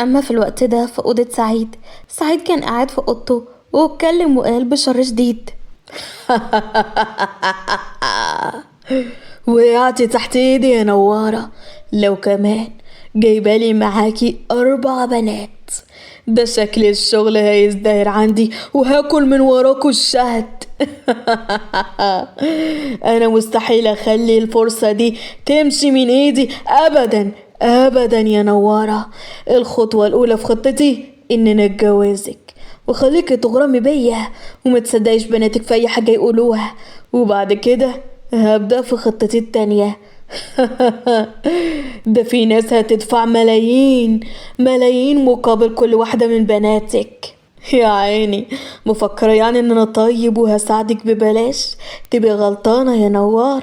أما في الوقت ده في أوضة سعيد كان قاعد في أوضته واتكلم وقال بشر شديد. وقعتي تحت ايدي يا نوارة، لو كمان جايبالي معاكي 4 بنات، ده شكل الشغل هيزدهر عندي وهاكل من وراكوا الشهد. انا مستحيل اخلي الفرصة دي تمشي من ايدي ابدا ابدا يا نوارة. الخطوة الاولى في خطتي اننا نتجوزك وخليكي تغرمي بيا وما تصدقيش بناتك في اي حاجة يقولوها، وبعد كده هبدأ في خطتي التانية. ده في ناس هتدفع ملايين ملايين مقابل كل واحدة من بناتك. يا عيني، مفكرة يعني ان انا طيب وهساعدك ببلاش؟ تبقى غلطانة يا نوار.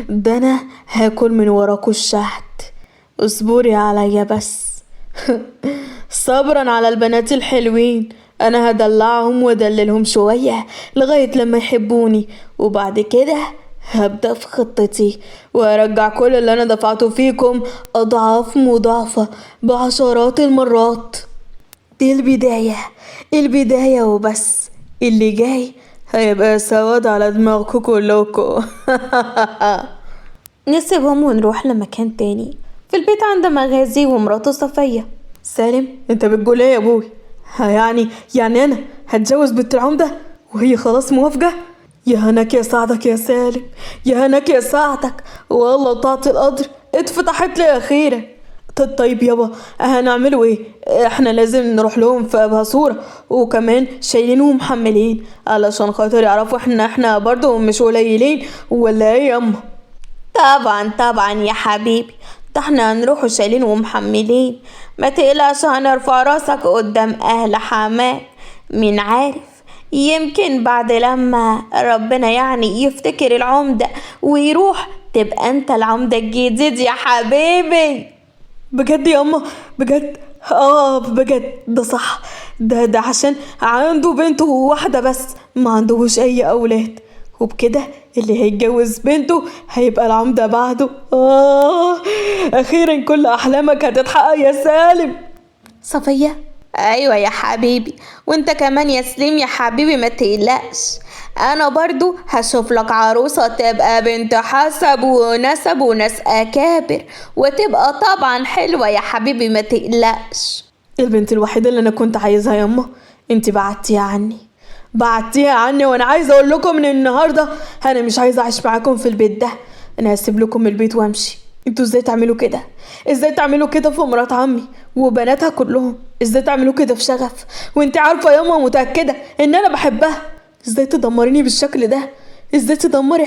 ده انا هاكل من وراكوا الشهد، اصبري عليا بس. صبرا على البنات الحلوين، انا هدلعهم وادللهم شوية لغاية لما يحبوني، وبعد كده هبدأ في خطتي وارجع كل اللي انا دفعته فيكم اضعاف مضاعفة بعشرات المرات. دي البداية وبس، اللي جاي هيبقى سواد على دماغكم كلكم. نسيبهم ونروح لمكان تاني في البيت عند مغازي ومراته صفية. سالم، انت بتقول ايه يا ابوي؟ يعني انا هتجوز بنت العمدة وهي خلاص موافقة؟ يا هناك يا سعدك يا سالم، يا هناك يا سعدك، والله طاعة القدر اتفتحت لي اخيرا. طيب يابا، هنعملوا ايه؟ احنا لازم نروح لهم في ابها صورة، وكمان شايلين ومحملين علشان خاطر يعرفوا احنا برضو مش قليلين، ولا ايه ياما؟ طبعا يا حبيبي، ده احنا هنروح شايلين ومحملين، ما تقلقش، هنرفع راسك قدام اهل حماك. مين عارف، يمكن بعد لما ربنا يعني يفتكر العمدة ويروح تبقى انت العمدة الجديد يا حبيبي. بجد ياما؟ بجد؟ بجد ده صح. ده عشان عنده بنته واحدة بس، ما عندهوش اي اولاد، وبكده اللي هيتجوز بنته هيبقى العمدة بعده. اخيرا كل احلامك هتتحقق يا سالم. صفية: ايوه يا حبيبي، وانت كمان يا سليم يا حبيبي ما تقلقش، انا برضو هشوف لك عروسة تبقى بنت حسب ونسب وناس اكابر، وتبقى طبعا حلوة يا حبيبي ما تقلقش. البنت الوحيدة اللي انا كنت عايزها ياما انت بعدتيها عني، وانا عايزه اقول لكم من النهارده انا مش عايزه اعيش معاكم في البيت ده. انا هسيب لكم البيت وامشي. انتوا ازاي تعملوا كده؟ ازاي تعملوا كده في مرات عمي وبناتها كلهم؟ ازاي تعملوا كده في شغف وانت عارفه ياما متاكده ان انا بحبها؟ ازاي تدمريني بالشكل ده؟ ازاي تدمري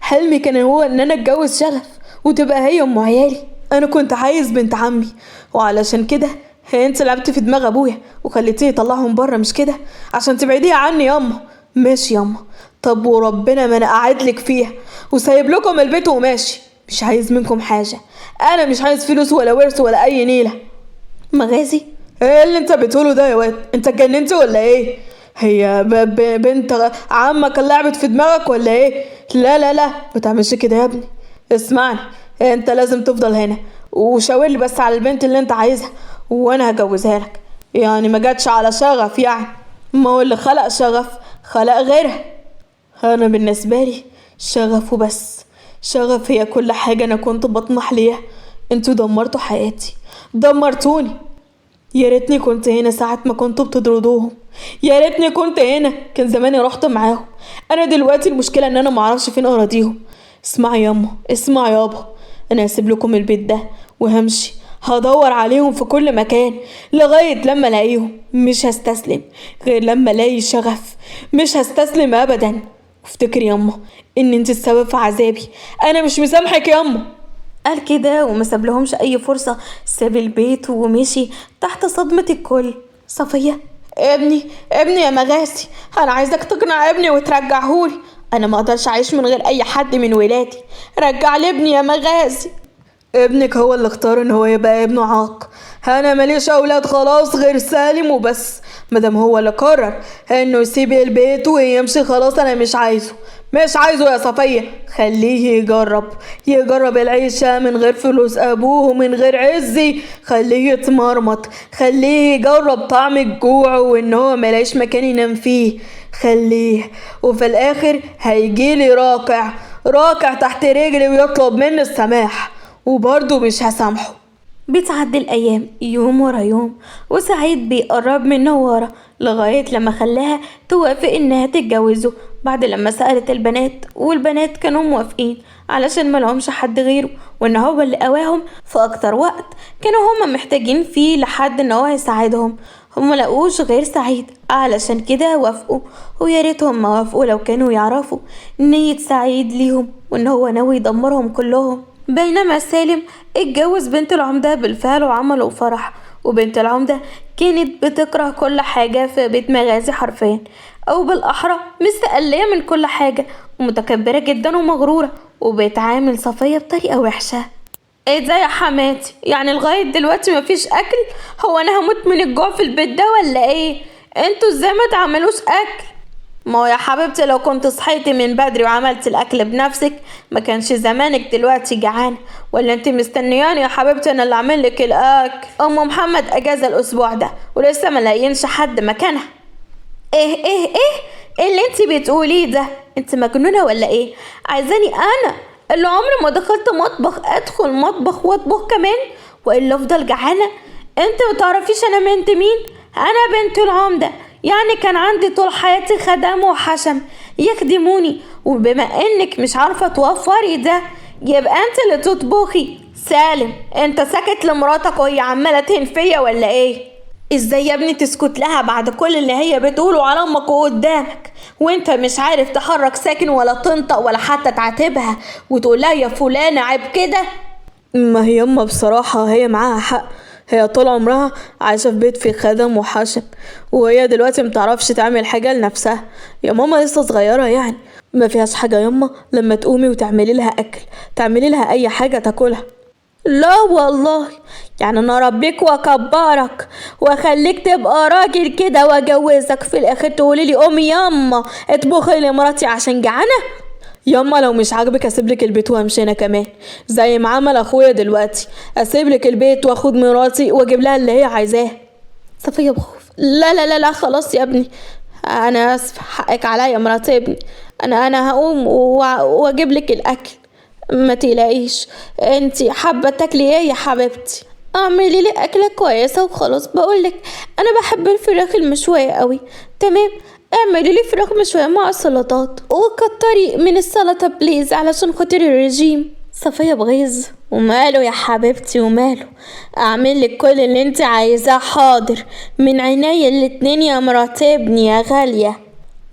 حلمي كان هو ان انا اتجوز شغف وتبقى هي ام عيالي. انا كنت عايز بنت عمي، وعلشان كده انت لعبت في دماغ ابويا وخليتيه يطلعهم بره، مش كده؟ عشان تبعديها عني ياما. ماشي ياما، طب وربنا ما انا قاعدلك فيها وسايب لكم البيت وماشي، مش عايز منكم حاجه، انا مش عايز فلوس ولا ورث ولا اي نيله. مغازي: ايه اللي انت بتقوله ده يا واد؟ انت اتجننت ولا ايه؟ هي بنت عمك اللي لعبت في دماغك ولا ايه؟ لا ما تعملش كده يا ابني. اسمعني، انت لازم تفضل هنا وشاور لي بس على البنت اللي انت عايزها وانا هجوزها لك. يعني ما جاتش على شغف يعني، ما هو اللي خلق شغف خلق غيرها. انا بالنسبه لي شغف وبس، شغف هي كل حاجه انا كنت بطمح ليها. انتوا دمرتوا حياتي، دمرتوني. يا ريتني كنت هنا ساعة ما كنتوا بتطردوهم، يا ريتني كنت هنا، كان زماني رحت معاهم. انا دلوقتي المشكله ان انا معرفش فين اراضيهم. اسمعي ياما، اسمعي يابا، انا هسيب لكم البيت ده وهمشي، هدور عليهم في كل مكان لغاية لما الاقيهم. مش هستسلم غير لما الاقي شغف، مش هستسلم ابدا. وافتكري ياما ان انت السبب في عذابي، انا مش مسامحك ياما. قال كده وما سابلهمش اي فرصة، ساب البيت ومشي تحت صدمة الكل. صفية: ابني يا مغاسي، انا عايزك تقنع ابني وترجعهولي، انا ما اقدرش اعيش من غير اي حد من ولادي. رجع لي ابني يا مغاسي. ابنك هو اللي اختار ان هو يبقى ابنه عاق، انا ماليش اولاد خلاص غير سالم وبس. مادام هو اللي قرر انه يسيب البيت ويمشي خلاص انا مش عايزه، مش عايزه يا صفية، خليه يجرب العيشة من غير فلوس أبوه، من غير عزي، خليه يتمرمط، خليه يجرب طعم الجوع وإن هو ملاقيش مكان ينام فيه، خليه. وفي الآخر هيجيلي راكع تحت رجلي ويطلب مني السماح، وبرضه مش هسامحه. بتعدي الأيام يوم ورا يوم، وسعيد بيقرب من نوارة لغاية لما خلاها توافق إنها تتجوزه، بعد لما سألت البنات والبنات كانوا موافقين علشان ملهمش حد غيره، وإن هو اللي قواهم في أكتر وقت كانوا هما محتاجين فيه لحد إن هو يساعدهم. هما لقوش غير سعيد علشان كده وافقوا، وياريتهم ما وافقوا لو كانوا يعرفوا نية سعيد ليهم وإن هو ناوي يدمرهم كلهم. بينما سالم اتجوز بنت العمدة بالفعل وعملوا فرح، وبنت العمدة كانت بتكره كل حاجة في بيت مغازي حرفيا، أو بالأحرى مستقلية من كل حاجة ومتكبرة جدا ومغرورة، وبتعامل صفية بطريقة وحشة. ايه ده يا حماتي؟ يعني لغاية دلوقتي مفيش أكل؟ هو أنا هموت من الجوع في البيت ده ولا ايه؟ انتوا ازاي ما تعملوش أكل؟ ما هو يا حبيبتي لو كنت صحيتي من بدري وعملت الاكل بنفسك ما كانش زمانك دلوقتي جعانه، ولا انت مستنياني يا حبيبتي انا اللي اعمل لك الاكل؟ ام محمد اجازه الاسبوع ده ولسه ما لاقيينش حد مكانها. ايه اللي انت بتقوليه ده؟ انت مجنونه ولا ايه؟ عايزاني انا اللي عمري ما دخلت مطبخ ادخل مطبخ واطبخ كمان والا افضل جعانه؟ انت ما تعرفيش انا بنت مين؟ انا بنت العمده، يعني كان عندي طول حياتي خدم وحشم يخدموني، وبما انك مش عارفة توفري ده يبقى انت اللي تطبخي. سالم انت ساكت لمراتك وهي عمالة تهن فيا ولا ايه؟ ازاي يا ابني تسكت لها بعد كل اللي هي بتقوله على امك وقدامك، وانت مش عارف تحرك ساكن ولا تنطق ولا حتى تعاتبها وتقول لها يا فلانة عيب كده؟ ما هي يما بصراحة هي معاها حق، هي طول عمرها عايشة في بيت فيه خدم وحشم، وهي دلوقتي متعرفش تعمل حاجة لنفسها. يا ماما لسه صغيرة يعني، ما فيهاش حاجة يما لما تقومي وتعملي لها أكل، تعملي لها أي حاجة تاكلها. لا والله، يعني انا اربيك واكبرك واخليك تبقى راجل كده واجوزك في الاخر تقولي لي قومي ياما اطبخي لمراتي عشان جعانه؟ ياما لو مش عاجبك اسيبلك البيت وامشي انا كمان زي ما عمل اخويا دلوقتي، اسيبلك البيت واخد مراتي واجيب لها اللي هي عايزاه. صفية بخوف لا لا لا لا خلاص يا ابني، انا اسف، حقك عليا مرات ابني، انا هقوم واجيب لك الاكل، ما تقلقيش. انتي حابه تاكلي ايه يا حبيبتي؟ اعملي لي اكله كويسه وخلاص، بقولك انا بحب الفراخ المشويه قوي. تمام، اعملي لي فراخ مشويه مع السلطات وكتري من السلطه بليز علشان خاطر الرجيم. صفية بغيظ وماله يا حبيبتي وماله، اعمل لك كل اللي انت عايزاه، حاضر من عينيا الاتنين يا مرات ابني يا غاليه.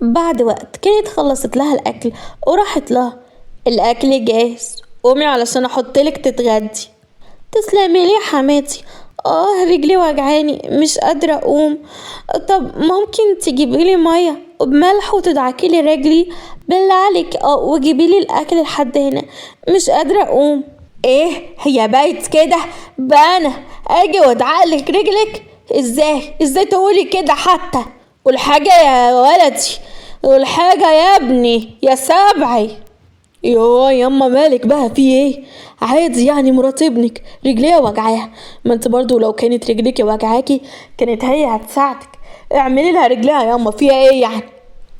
بعد وقت كانت خلصت لها الاكل وراحت لها الاكل جاهز، قومي علشان احطلك تتغدي. تسلمي لي يا حماتي، رجلي وجعاني مش قادرة اقوم. طب ممكن تجيبيلي مية وبملح وتدعكي لي رجلي بالله عليك، وجيبي لي الاكل لحد هنا مش قادرة اقوم. ايه هي بايت كده بقى انا اجي وادعقلك رجلك؟ ازاي تقولي كده؟ حتى والحاجة يا ولدي والحاجة يا ابني يا سبعي. يوه ياما مالك بقى في ايه؟ عادي يعني مرات ابنك رجليها وجعاها، ما انت برضو لو كانت رجليك وجعاكي كانت هي هتساعدك، اعملي لها رجلها ياما فيها ايه يعني؟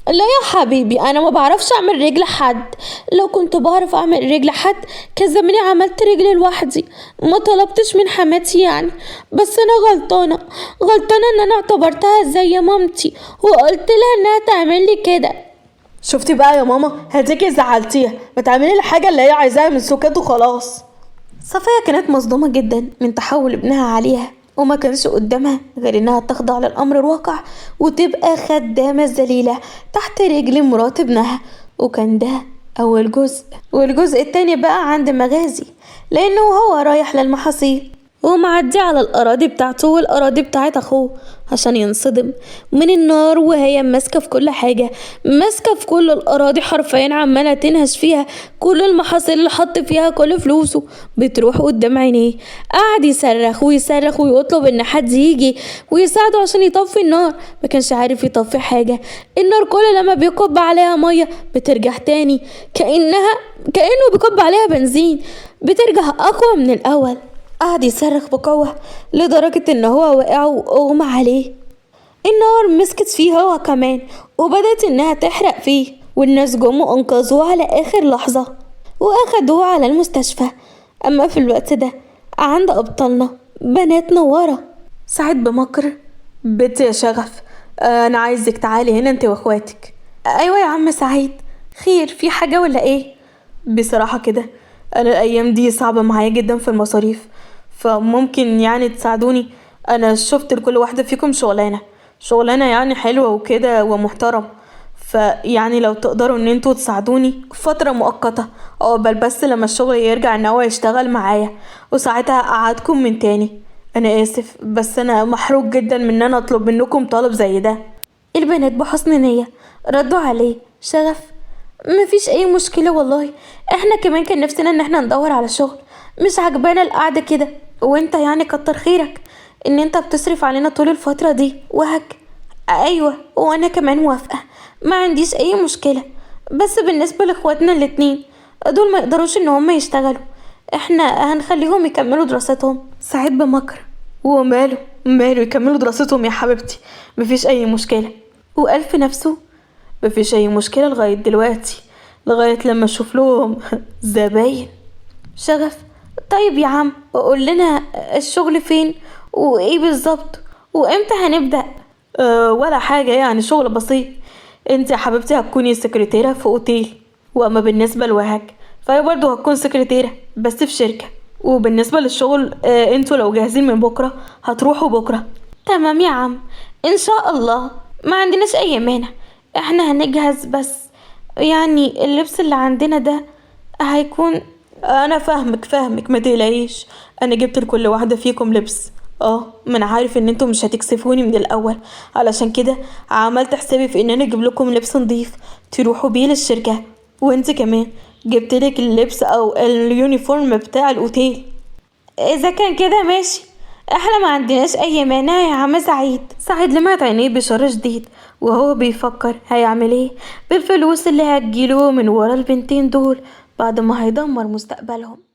لا يا حبيبي انا ما بعرفش اعمل رجل حد، لو كنت بعرف اعمل رجل حد كان زماني عملت رجلي لوحدي، ما طلبتش من حماتي يعني. بس انا غلطانه ان انا اعتبرتها زي مامتي وقلت لها انها تعمل لي كده. شفتي بقى يا ماما، هديكي زعلتيها، ما تعملي الحاجه اللي هي عايزاها من سكات وخلاص. صفية كانت مصدومه جدا من تحول ابنها عليها، وما كانش قدامها غير انها تخضع للامر الواقع وتبقى خدامة ذليلة تحت رجل مرات ابنها. وكان ده اول جزء، والجزء التاني بقى عند مغازي لانه هو رايح للمحاصيل. ومعدي على الأراضي بتاعته والأراضي بتاعت أخوه عشان ينصدم من النار، وهي ماسكة في كل حاجة، ماسكة في كل الأراضي حرفيا، عمالة تنهش فيها كل المحاصيل اللي حط فيها كل فلوسه بتروح قدام عينيه. قعد يصرخ ويصرخ ويطلب إن حد يجي ويساعده عشان يطفي النار، ما كانش عارف يطفي حاجة. النار كل لما بيكب عليها مية بترجع تاني كأنه بيكب عليها بنزين، بترجع أقوى من الأول. قعد يصرخ بقوة لدرجة إن هو وقع وأغمى عليه. النار مسكت فيه هو كمان وبدأت إنها تحرق فيه، والناس جم وأنقذوه على آخر لحظة وأخدوه على المستشفى. أما في الوقت ده عند أبطالنا بنات نوارة. سعيد بمكر: بنت يا شغف، أنا عايزك تعالي هنا أنت وأخواتك. أيوة يا عم سعيد، خير في حاجة ولا إيه؟ بصراحة كده أنا الأيام دي صعبة معايا جدا في المصاريف، فممكن يعني تساعدوني. أنا شفت لكل واحدة فيكم شغلانة يعني حلوة وكده ومحترم، فيعني لو تقدروا ان انتوا تساعدوني فترة مؤقتة عقبال بس لما الشغل يرجع ان هو يشتغل معايا، وساعتها اقعدكم من تاني. انا اسف بس انا محروق جدا من ان انا اطلب منكم طلب زي ده. البنات بحسن نية ردوا عليه: شغف مفيش اي مشكلة والله، احنا كمان كان نفسنا ان احنا ندور على شغل، مش عجبانا القعدة كده، وانت يعني كتر خيرك ان انت بتصرف علينا طول الفترة دي وهك. ايوه وانا كمان موافقة، ما عنديش اي مشكلة، بس بالنسبة لاخواتنا الاتنين دول ما يقدروش ان هم يشتغلوا، احنا هنخليهم يكملوا دراستهم. سعيد بمكر: وماله يكملوا دراستهم يا حبيبتي، مفيش اي مشكلة. وقال في نفسه: مفيش اي مشكلة لغاية دلوقتي، لغاية لما اشوف لهم زباين. شغف: طيب يا عم قول لنا الشغل فين وايه بالظبط وامتى هنبدأ؟ ولا حاجة، يعني شغل بسيط. انت يا حبيبتي هتكوني سكرتيرة في اوتيل، واما بالنسبة لوهج فهي برضه هتكون سكرتيرة بس في شركة. وبالنسبة للشغل انتوا لو جاهزين من بكرة هتروحوا بكرة. تمام يا عم ان شاء الله، ما عندناش اي مانع، احنا هنجهز، بس يعني اللبس اللي عندنا ده هيكون. انا فاهمك ما تقلقيش، انا جبت لكل واحدة فيكم لبس. ما انا عارف ان انتوا مش هتكسفوني من الاول، علشان كده عملت حسابي في ان انا اجيب لكم لبس نظيف تروحوا بيه للشركة. وانت كمان جبت لك اللبس او اليونيفورم بتاع الاوتيل. اذا كان كده ماشي، احنا ما عندناش اي مانع يا عم سعيد. سعيد لمعت عينيه بشر شديد وهو بيفكر هيعمل ايه بالفلوس اللي هتجيله من ورا البنتين دول بعد ما هيدمر مستقبلهم.